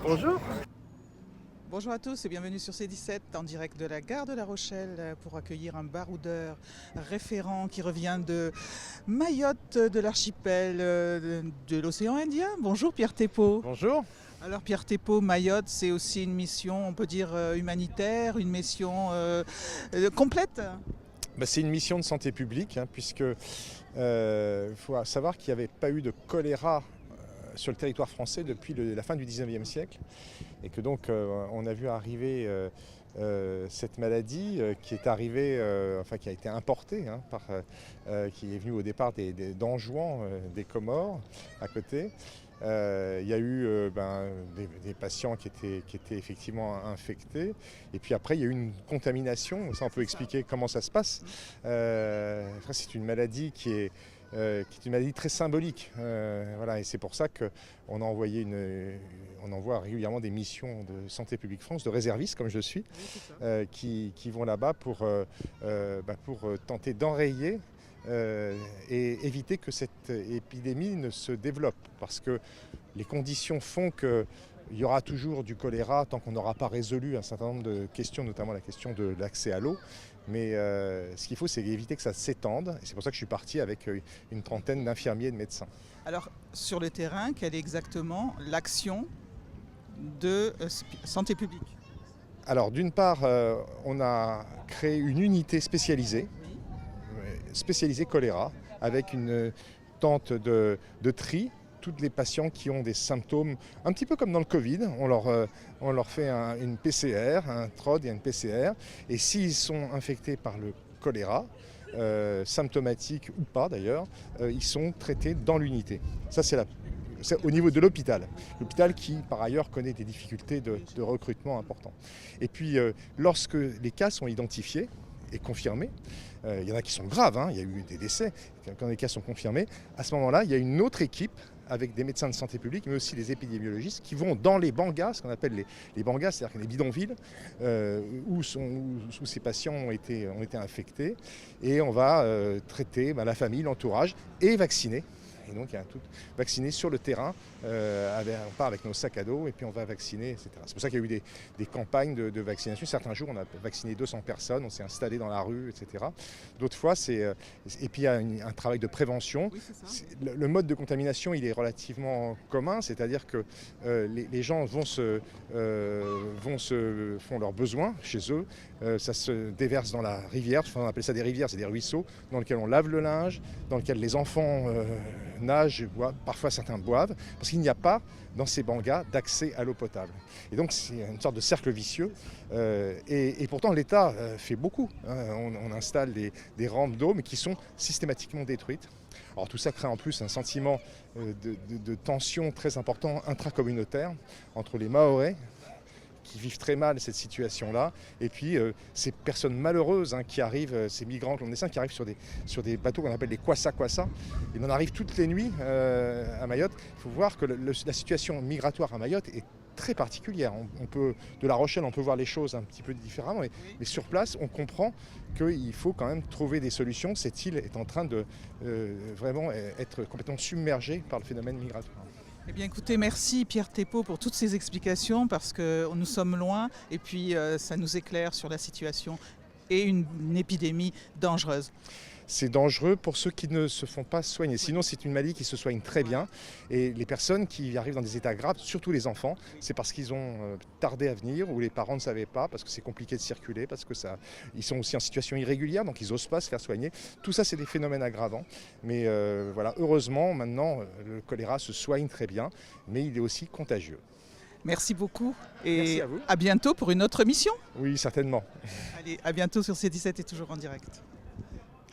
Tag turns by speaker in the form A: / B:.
A: Bonjour.
B: Bonjour à tous et bienvenue sur C17 en direct de la gare de La Rochelle pour accueillir un baroudeur référent qui revient de Mayotte, de l'archipel de l'océan Indien. Bonjour Pierre Thépaut.
A: Bonjour.
B: Alors Pierre Thépaut, Mayotte, c'est aussi une mission, on peut dire humanitaire, une mission complète.
A: C'est une mission de santé publique, puisque faut savoir qu'il n'y avait pas eu de choléra sur le territoire français depuis la fin du 19e siècle, et que donc on a vu arriver cette maladie qui est arrivée, qui a été importée, qui est venue au départ d'Anjouan, des Comores, à côté. Il y a eu des patients qui étaient effectivement infectés, et puis après il y a eu une contamination. Ça, on peut expliquer comment ça se passe. C'est une maladie qui est une maladie très symbolique, et c'est pour ça qu'on envoie régulièrement des missions de Santé publique France, de réservistes comme je suis, qui vont là-bas pour tenter d'enrayer et éviter que cette épidémie ne se développe, parce que les conditions font qu'il y aura toujours du choléra tant qu'on n'aura pas résolu un certain nombre de questions, notamment la question de l'accès à l'eau. Mais ce qu'il faut, c'est éviter que ça s'étende, et c'est pour ça que je suis parti avec une trentaine d'infirmiers et de médecins.
B: Alors sur le terrain, quelle est exactement l'action de santé publique ?
A: Alors d'une part, on a créé une unité spécialisée choléra, avec une tente de tri. Tous les patients qui ont des symptômes, un petit peu comme dans le Covid, on leur fait une PCR, un TROD et une PCR, et s'ils sont infectés par le choléra, symptomatiques ou pas d'ailleurs, ils sont traités dans l'unité. Ça, c'est au niveau de l'hôpital. L'hôpital qui, par ailleurs, connaît des difficultés de recrutement importantes. Et puis, lorsque les cas sont identifiés et confirmés, il y en a qui sont graves, il y a eu des décès, quand les cas sont confirmés, à ce moment-là, il y a une autre équipe avec des médecins de santé publique, mais aussi des épidémiologistes, qui vont dans les bangas, ce qu'on appelle les bangas, c'est-à-dire les bidonvilles, où ces patients ont été infectés, et on va traiter la famille, l'entourage, et vacciner. Et donc il y a tout vacciné sur le terrain, on part avec nos sacs à dos et puis on va vacciner, etc. C'est pour ça qu'il y a eu des campagnes de vaccination. Certains jours on a vacciné 200 personnes, on s'est installé dans la rue, etc. D'autres fois et puis il y a un travail de prévention.
B: Oui, c'est ça.
A: Le mode de contamination il est relativement commun, c'est-à-dire que les gens font leurs besoins chez eux, ça se déverse dans la rivière, on appelle ça des rivières, c'est des ruisseaux dans lesquels on lave le linge, dans lesquels les enfants nagent, boivent, parfois certains boivent, parce qu'il n'y a pas dans ces bangas d'accès à l'eau potable. Et donc c'est une sorte de cercle vicieux, et pourtant l'État fait beaucoup. On installe des rampes d'eau, mais qui sont systématiquement détruites. Alors tout ça crée en plus un sentiment de tension très important intracommunautaire entre les Mahorais, qui vivent très mal cette situation-là, et puis ces personnes malheureuses qui arrivent, ces migrants clandestins qui arrivent sur des bateaux qu'on appelle les kwassa-kwassa. Il en arrive toutes les nuits à Mayotte. Il faut voir que la situation migratoire à Mayotte est très particulière. De La Rochelle, on peut voir les choses un petit peu différemment, mais sur place, on comprend qu'il faut quand même trouver des solutions. Cette île est en train de vraiment être complètement submergée par le phénomène migratoire.
B: Eh bien écoutez, merci Pierre Thépaut pour toutes ces explications, parce que nous sommes loin et puis ça nous éclaire sur la situation et une épidémie dangereuse.
A: C'est dangereux pour ceux qui ne se font pas soigner. Sinon, c'est une maladie qui se soigne très bien. Et les personnes qui arrivent dans des états graves, surtout les enfants, c'est parce qu'ils ont tardé à venir, ou les parents ne savaient pas, parce que c'est compliqué de circuler, parce que ils sont aussi en situation irrégulière, donc ils n'osent pas se faire soigner. Tout ça, c'est des phénomènes aggravants. Mais heureusement, maintenant, le choléra se soigne très bien, mais il est aussi contagieux.
B: Merci beaucoup et
A: Merci à vous.
B: à bientôt pour une autre émission.
A: Oui, certainement.
B: Allez, à bientôt sur C17 et toujours en direct.